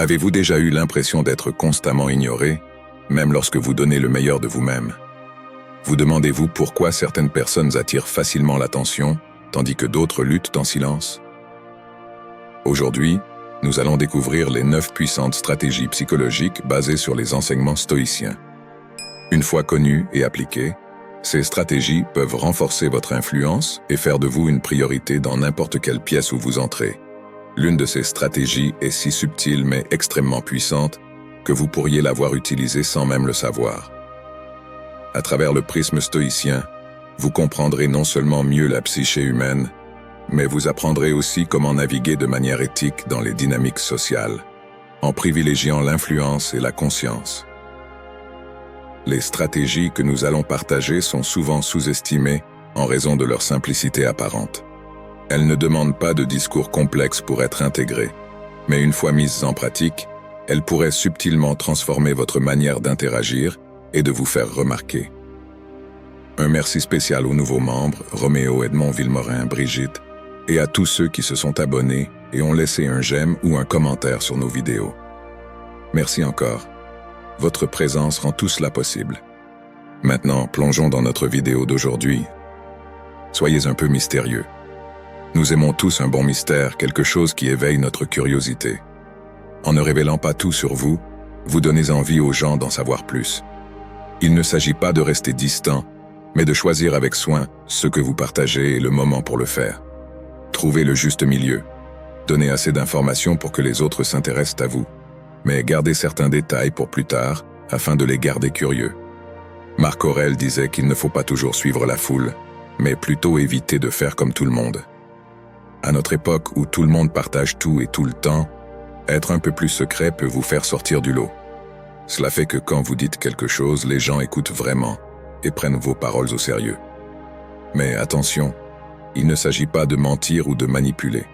Avez-vous déjà eu l'impression d'être constamment ignoré, même lorsque vous donnez le meilleur de vous-même? Vous demandez-vous pourquoi certaines personnes attirent facilement l'attention, tandis que d'autres luttent en silence? Aujourd'hui, nous allons découvrir les 9 puissantes stratégies psychologiques basées sur les enseignements stoïciens. Une fois connues et appliquées, ces stratégies peuvent renforcer votre influence et faire de vous une priorité dans n'importe quelle pièce où vous entrez. L'une de ces stratégies est si subtile mais extrêmement puissante que vous pourriez l'avoir utilisée sans même le savoir. À travers le prisme stoïcien, vous comprendrez non seulement mieux la psyché humaine, mais vous apprendrez aussi comment naviguer de manière éthique dans les dynamiques sociales, en privilégiant l'influence et la conscience. Les stratégies que nous allons partager sont souvent sous-estimées en raison de leur simplicité apparente. Elles ne demandent pas de discours complexes pour être intégrées, mais une fois mises en pratique, elles pourraient subtilement transformer votre manière d'interagir et de vous faire remarquer. Un merci spécial aux nouveaux membres, Roméo, Edmond, Villemorin, Brigitte, et à tous ceux qui se sont abonnés et ont laissé un j'aime ou un commentaire sur nos vidéos. Merci encore. Votre présence rend tout cela possible. Maintenant, plongeons dans notre vidéo d'aujourd'hui. Soyez un peu mystérieux. Nous aimons tous un bon mystère, quelque chose qui éveille notre curiosité. En ne révélant pas tout sur vous, vous donnez envie aux gens d'en savoir plus. Il ne s'agit pas de rester distant, mais de choisir avec soin ce que vous partagez et le moment pour le faire. Trouvez le juste milieu. Donnez assez d'informations pour que les autres s'intéressent à vous, mais gardez certains détails pour plus tard afin de les garder curieux. Marc Aurèle disait qu'il ne faut pas toujours suivre la foule, mais plutôt éviter de faire comme tout le monde. À notre époque où tout le monde partage tout et tout le temps, être un peu plus secret peut vous faire sortir du lot. Cela fait que quand vous dites quelque chose, les gens écoutent vraiment et prennent vos paroles au sérieux. Mais attention, il ne s'agit pas de mentir ou de manipuler.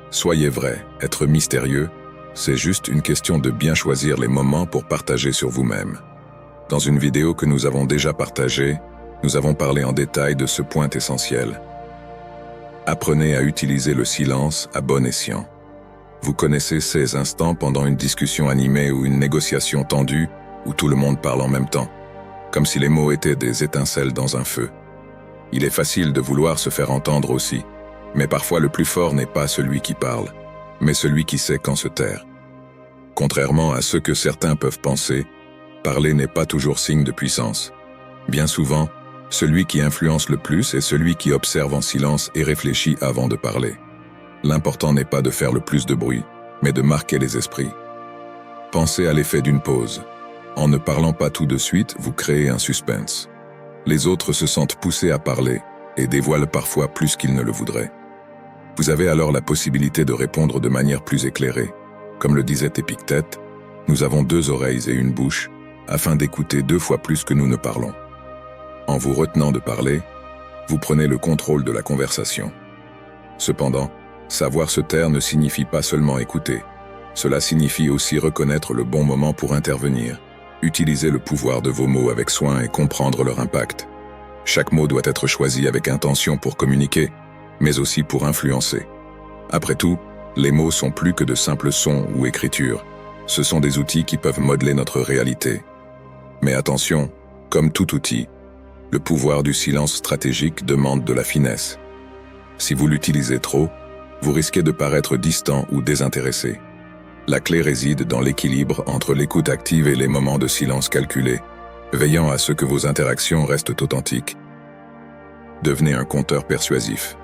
Soyez vrai, être mystérieux, c'est juste une question de bien choisir les moments pour partager sur vous-même. Dans une vidéo que nous avons déjà partagée, nous avons parlé en détail de ce point essentiel. Apprenez à utiliser le silence à bon escient. Vous connaissez ces instants pendant une discussion animée ou une négociation tendue où tout le monde parle en même temps, comme si les mots étaient des étincelles dans un feu. Il est facile de vouloir se faire entendre aussi, mais parfois le plus fort n'est pas celui qui parle, mais celui qui sait quand se taire. Contrairement à ce que certains peuvent penser, parler n'est pas toujours signe de puissance. Bien souvent, celui qui influence le plus est celui qui observe en silence et réfléchit avant de parler. L'important n'est pas de faire le plus de bruit, mais de marquer les esprits. Pensez à l'effet d'une pause. En ne parlant pas tout de suite, vous créez un suspense. Les autres se sentent poussés à parler et dévoilent parfois plus qu'ils ne le voudraient. Vous avez alors la possibilité de répondre de manière plus éclairée. Comme le disait Épictète, nous avons 2 oreilles et une bouche, afin d'écouter 2 fois plus que nous ne parlons. En vous retenant de parler, vous prenez le contrôle de la conversation. Cependant, savoir se taire ne signifie pas seulement écouter. Cela signifie aussi reconnaître le bon moment pour intervenir, utiliser le pouvoir de vos mots avec soin et comprendre leur impact. Chaque mot doit être choisi avec intention pour communiquer, mais aussi pour influencer. Après tout, les mots sont plus que de simples sons ou écritures. Ce sont des outils qui peuvent modeler notre réalité. Mais attention, comme tout outil, le pouvoir du silence stratégique demande de la finesse. Si vous l'utilisez trop, vous risquez de paraître distant ou désintéressé. La clé réside dans l'équilibre entre l'écoute active et les moments de silence calculés, veillant à ce que vos interactions restent authentiques. Devenez un conteur persuasif.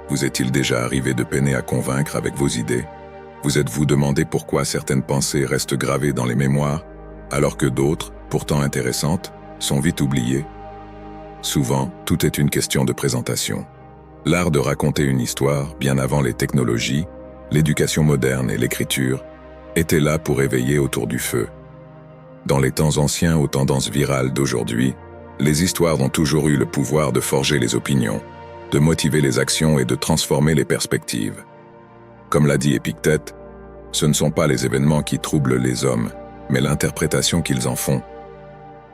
Vous est-il déjà arrivé de peiner à convaincre avec vos idées? Vous êtes-vous demandé pourquoi certaines pensées restent gravées dans les mémoires, alors que d'autres, pourtant intéressantes, sont vite oubliées? Souvent, tout est une question de présentation. L'art de raconter une histoire, bien avant les technologies, l'éducation moderne et l'écriture, était là pour éveiller autour du feu. Dans les temps anciens aux tendances virales d'aujourd'hui, les histoires ont toujours eu le pouvoir de forger les opinions, de motiver les actions et de transformer les perspectives. Comme l'a dit Épictète, ce ne sont pas les événements qui troublent les hommes, mais l'interprétation qu'ils en font.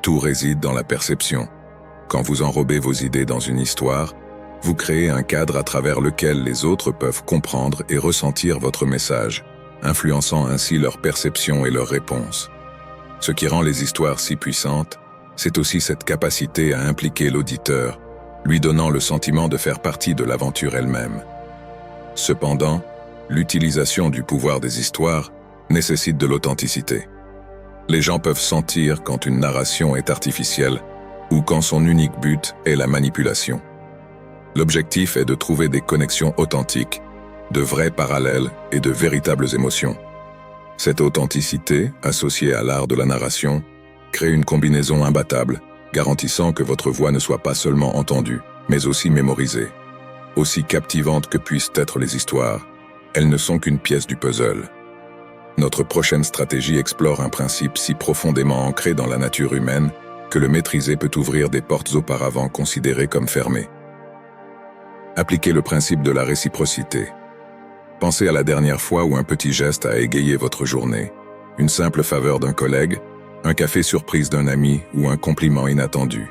Tout réside dans la perception. Quand vous enrobez vos idées dans une histoire, vous créez un cadre à travers lequel les autres peuvent comprendre et ressentir votre message. influençant ainsi leur perception et leurs réponses. Ce qui rend les histoires si puissantes, c'est aussi cette capacité à impliquer l'auditeur, lui donnant le sentiment de faire partie de l'aventure elle-même. Cependant, l'utilisation du pouvoir des histoires nécessite de l'authenticité. Les gens peuvent sentir quand une narration est artificielle ou quand son unique but est la manipulation. L'objectif est de trouver des connexions authentiques, de vrais parallèles et de véritables émotions. Cette authenticité, associée à l'art de la narration, crée une combinaison imbattable, garantissant que votre voix ne soit pas seulement entendue, mais aussi mémorisée. Aussi captivantes que puissent être les histoires, elles ne sont qu'une pièce du puzzle. Notre prochaine stratégie explore un principe si profondément ancré dans la nature humaine que le maîtriser peut ouvrir des portes auparavant considérées comme fermées. Appliquez le principe de la réciprocité. Pensez à la dernière fois où un petit geste a égayé votre journée, une simple faveur d'un collègue, un café surprise d'un ami ou un compliment inattendu.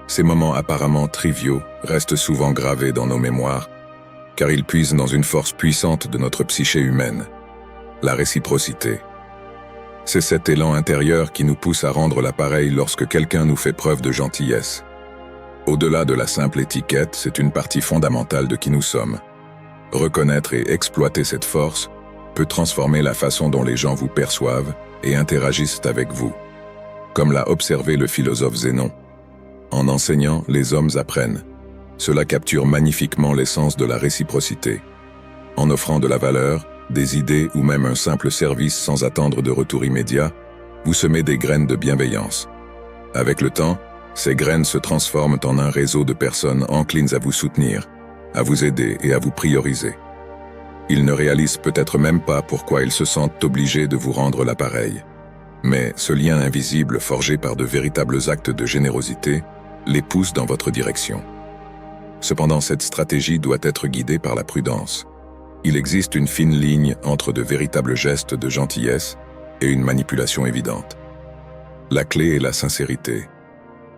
Ces moments apparemment triviaux restent souvent gravés dans nos mémoires, car ils puisent dans une force puissante de notre psyché humaine, la réciprocité. C'est cet élan intérieur qui nous pousse à rendre l'appareil lorsque quelqu'un nous fait preuve de gentillesse. Au-delà de la simple étiquette, c'est une partie fondamentale de qui nous sommes. Reconnaître et exploiter cette force peut transformer la façon dont les gens vous perçoivent et interagissent avec vous. Comme l'a observé le philosophe Zénon, en enseignant, les hommes apprennent. Cela capture magnifiquement l'essence de la réciprocité. En offrant de la valeur, des idées ou même un simple service sans attendre de retour immédiat, vous semez des graines de bienveillance. Avec le temps, ces graines se transforment en un réseau de personnes enclines à vous soutenir, à vous aider et à vous prioriser. Ils ne réalisent peut-être même pas pourquoi ils se sentent obligés de vous rendre l'appareil. Mais ce lien invisible forgé par de véritables actes de générosité les pousse dans votre direction. Cependant, cette stratégie doit être guidée par la prudence. Il existe une fine ligne entre de véritables gestes de gentillesse et une manipulation évidente. La clé est la sincérité.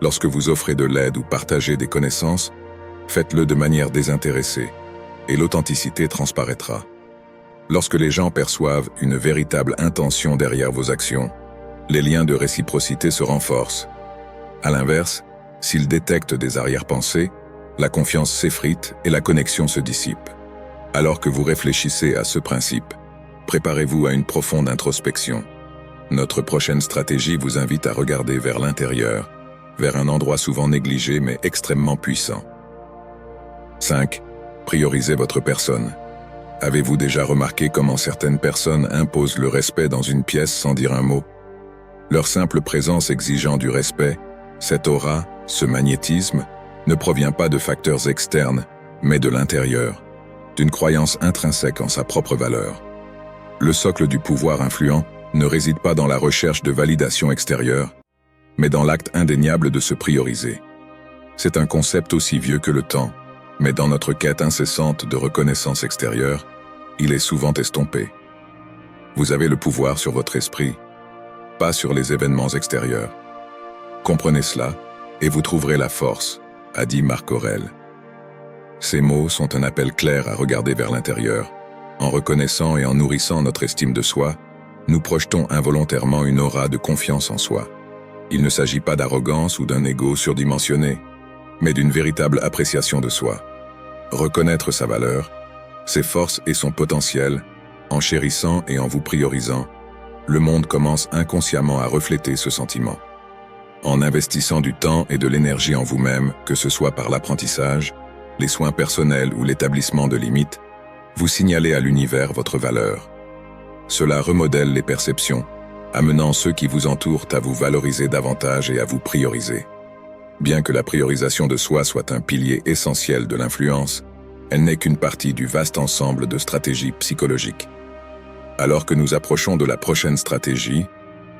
Lorsque vous offrez de l'aide ou partagez des connaissances, faites-le de manière désintéressée, et l'authenticité transparaîtra. Lorsque les gens perçoivent une véritable intention derrière vos actions, les liens de réciprocité se renforcent. À l'inverse, s'ils détectent des arrière-pensées, la confiance s'effrite et la connexion se dissipe. Alors que vous réfléchissez à ce principe, préparez-vous à une profonde introspection. Notre prochaine stratégie vous invite à regarder vers l'intérieur, vers un endroit souvent négligé mais extrêmement puissant. 5. Priorisez votre personne. Avez-vous déjà remarqué comment certaines personnes imposent le respect dans une pièce sans dire un mot? Leur simple présence exigeant du respect, cette aura, ce magnétisme, ne provient pas de facteurs externes, mais de l'intérieur, d'une croyance intrinsèque en sa propre valeur. Le socle du pouvoir influent ne réside pas dans la recherche de validation extérieure, mais dans l'acte indéniable de se prioriser. C'est un concept aussi vieux que le temps, mais dans notre quête incessante de reconnaissance extérieure, il est souvent estompé. Vous avez le pouvoir sur votre esprit, pas sur les événements extérieurs. Comprenez cela, et vous trouverez la force, a dit Marc Aurèle. Ces mots sont un appel clair à regarder vers l'intérieur. En reconnaissant et en nourrissant notre estime de soi, nous projetons involontairement une aura de confiance en soi. Il ne s'agit pas d'arrogance ou d'un ego surdimensionné, mais d'une véritable appréciation de soi. Reconnaître sa valeur, ses forces et son potentiel, en chérissant et en vous priorisant, le monde commence inconsciemment à refléter ce sentiment. En investissant du temps et de l'énergie en vous-même, que ce soit par l'apprentissage, les soins personnels ou l'établissement de limites, vous signalez à l'univers votre valeur. Cela remodèle les perceptions, amenant ceux qui vous entourent à vous valoriser davantage et à vous prioriser. Bien que la priorisation de soi soit un pilier essentiel de l'influence, elle n'est qu'une partie du vaste ensemble de stratégies psychologiques. Alors que nous approchons de la prochaine stratégie,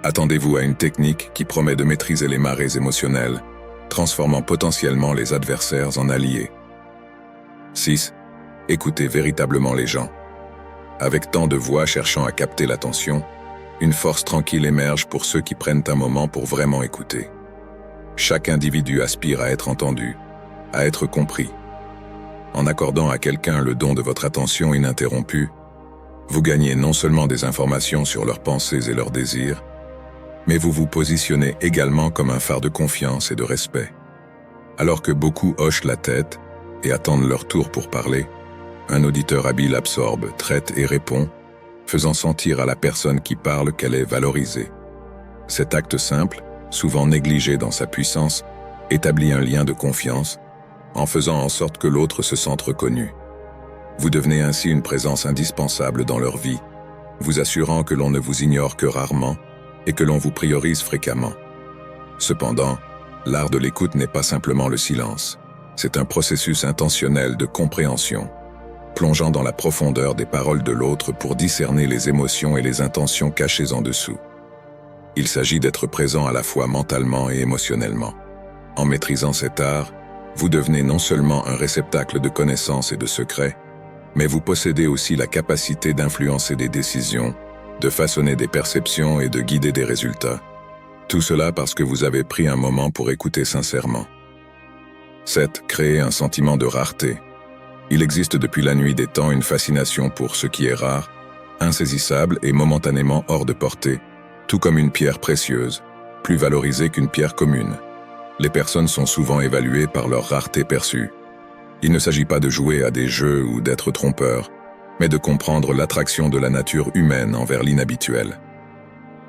attendez-vous à une technique qui promet de maîtriser les marées émotionnelles, transformant potentiellement les adversaires en alliés. 6. Écoutez véritablement les gens. Avec tant de voix cherchant à capter l'attention, une force tranquille émerge pour ceux qui prennent un moment pour vraiment écouter. Chaque individu aspire à être entendu, à être compris. En accordant à quelqu'un le don de votre attention ininterrompue, Vous gagnez non seulement des informations sur leurs pensées et leurs désirs, mais vous vous positionnez également comme un phare de confiance et de respect. Alors que beaucoup hochent la tête et attendent leur tour pour parler, un auditeur habile absorbe, traite et répond, faisant sentir à la personne qui parle qu'elle est valorisée. Cet acte simple, souvent négligé dans sa puissance, établit un lien de confiance, en faisant en sorte que l'autre se sente reconnu. Vous devenez ainsi une présence indispensable dans leur vie, vous assurant que l'on ne vous ignore que rarement et que l'on vous priorise fréquemment. Cependant, l'art de l'écoute n'est pas simplement le silence, c'est un processus intentionnel de compréhension, plongeant dans la profondeur des paroles de l'autre pour discerner les émotions et les intentions cachées en dessous. Il s'agit d'être présent à la fois mentalement et émotionnellement. En maîtrisant cet art, vous devenez non seulement un réceptacle de connaissances et de secrets, mais vous possédez aussi la capacité d'influencer des décisions, de façonner des perceptions et de guider des résultats. Tout cela parce que vous avez pris un moment pour écouter sincèrement. 7. Créer un sentiment de rareté. Il existe depuis la nuit des temps une fascination pour ce qui est rare, insaisissable et momentanément hors de portée, tout comme une pierre précieuse, plus valorisée qu'une pierre commune. Les personnes sont souvent évaluées par leur rareté perçue. Il ne s'agit pas de jouer à des jeux ou d'être trompeur, mais de comprendre l'attraction de la nature humaine envers l'inhabituel.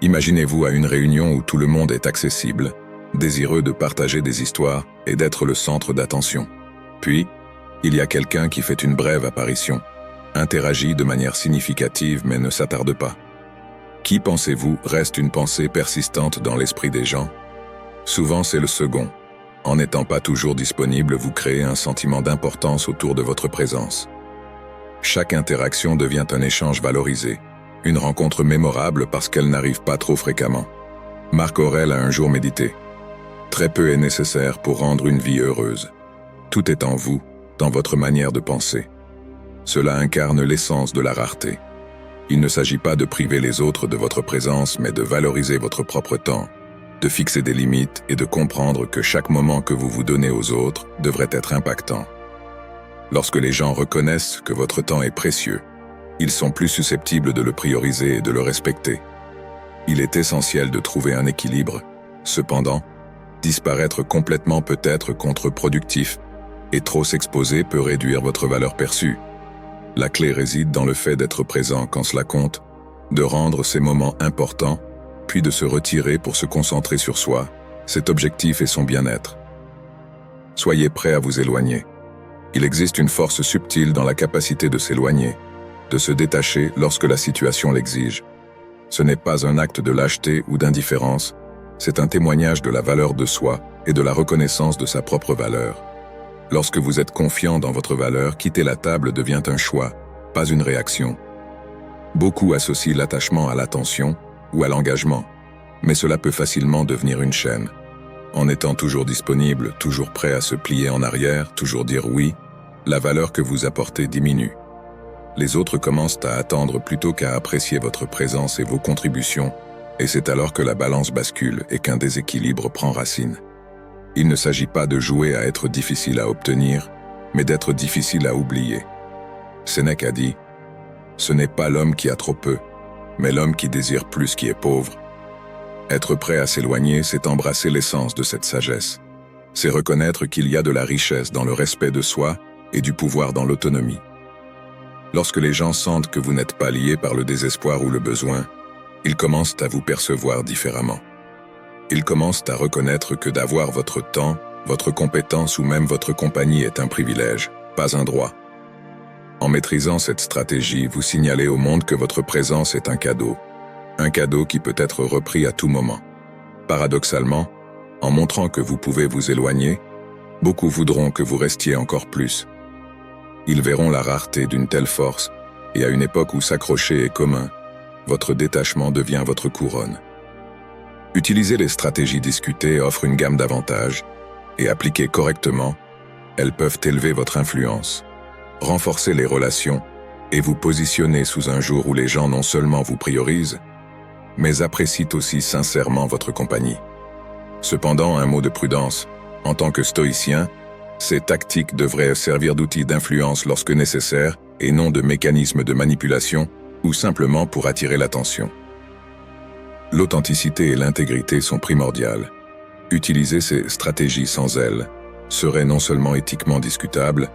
Imaginez-vous à une réunion où tout le monde est accessible, désireux de partager des histoires et d'être le centre d'attention. Puis, il y a quelqu'un qui fait une brève apparition, interagit de manière significative mais ne s'attarde pas. Qui, pensez-vous, reste une pensée persistante dans l'esprit des gens? Souvent, c'est le second. En n'étant pas toujours disponible, vous créez un sentiment d'importance autour de votre présence. Chaque interaction devient un échange valorisé, une rencontre mémorable parce qu'elle n'arrive pas trop fréquemment. Marc Aurèle a un jour médité. Très peu est nécessaire pour rendre une vie heureuse. Tout est en vous, dans votre manière de penser. Cela incarne l'essence de la rareté. Il ne s'agit pas de priver les autres de votre présence, mais de valoriser votre propre temps, de fixer des limites et de comprendre que chaque moment que vous vous donnez aux autres devrait être impactant. Lorsque les gens reconnaissent que votre temps est précieux, ils sont plus susceptibles de le prioriser et de le respecter. Il est essentiel de trouver un équilibre. Cependant, disparaître complètement peut être contre-productif, et trop s'exposer peut réduire votre valeur perçue. La clé réside dans le fait d'être présent quand cela compte, de rendre ces moments importants, puis de se retirer pour se concentrer sur soi, cet objectif est son bien-être. Soyez prêt à vous éloigner. Il existe une force subtile dans la capacité de s'éloigner, de se détacher lorsque la situation l'exige. Ce n'est pas un acte de lâcheté ou d'indifférence, c'est un témoignage de la valeur de soi et de la reconnaissance de sa propre valeur. Lorsque vous êtes confiant dans votre valeur, quitter la table devient un choix, pas une réaction. Beaucoup associent l'attachement à l'attention ou à l'engagement, mais cela peut facilement devenir une chaîne. En étant toujours disponible, toujours prêt à se plier en arrière, toujours dire oui, la valeur que vous apportez diminue. Les autres commencent à attendre plutôt qu'à apprécier votre présence et vos contributions, et c'est alors que la balance bascule et qu'un déséquilibre prend racine. Il ne s'agit pas de jouer à être difficile à obtenir, mais d'être difficile à oublier. Sénèque a dit « Ce n'est pas l'homme qui a trop peu, mais l'homme qui désire plus qui est pauvre. » Être prêt à s'éloigner, c'est embrasser l'essence de cette sagesse. C'est reconnaître qu'il y a de la richesse dans le respect de soi et du pouvoir dans l'autonomie. Lorsque les gens sentent que vous n'êtes pas lié par le désespoir ou le besoin, ils commencent à vous percevoir différemment. Ils commencent à reconnaître que d'avoir votre temps, votre compétence ou même votre compagnie est un privilège, pas un droit. En maîtrisant cette stratégie, vous signalez au monde que votre présence est un cadeau qui peut être repris à tout moment. Paradoxalement, en montrant que vous pouvez vous éloigner, beaucoup voudront que vous restiez encore plus. Ils verront la rareté d'une telle force, et à une époque où s'accrocher est commun, votre détachement devient votre couronne. Utiliser les stratégies discutées offre une gamme d'avantages, et appliquées correctement, elles peuvent élever votre influence, renforcer les relations, et vous positionner sous un jour où les gens non seulement vous priorisent, mais apprécient aussi sincèrement votre compagnie. Cependant, un mot de prudence, en tant que stoïcien, ces tactiques devraient servir d'outils d'influence lorsque nécessaire et non de mécanismes de manipulation, ou simplement pour attirer l'attention. L'authenticité et l'intégrité sont primordiales. Utiliser ces stratégies sans elles serait non seulement éthiquement discutable,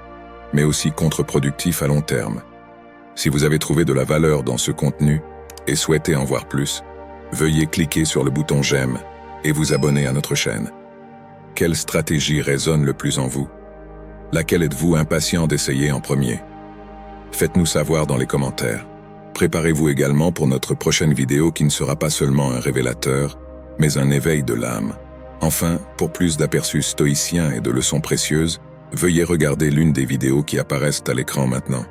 mais aussi contre-productif à long terme. Si vous avez trouvé de la valeur dans ce contenu et souhaitez en voir plus, veuillez cliquer sur le bouton j'aime et vous abonner à notre chaîne. Quelle stratégie résonne le plus en vous? Laquelle êtes-vous impatient d'essayer en premier? Faites-nous savoir dans les commentaires. Préparez-vous également pour notre prochaine vidéo qui ne sera pas seulement un révélateur, mais un éveil de l'âme. Enfin, pour plus d'aperçus stoïciens et de leçons précieuses, veuillez regarder l'une des vidéos qui apparaissent à l'écran maintenant.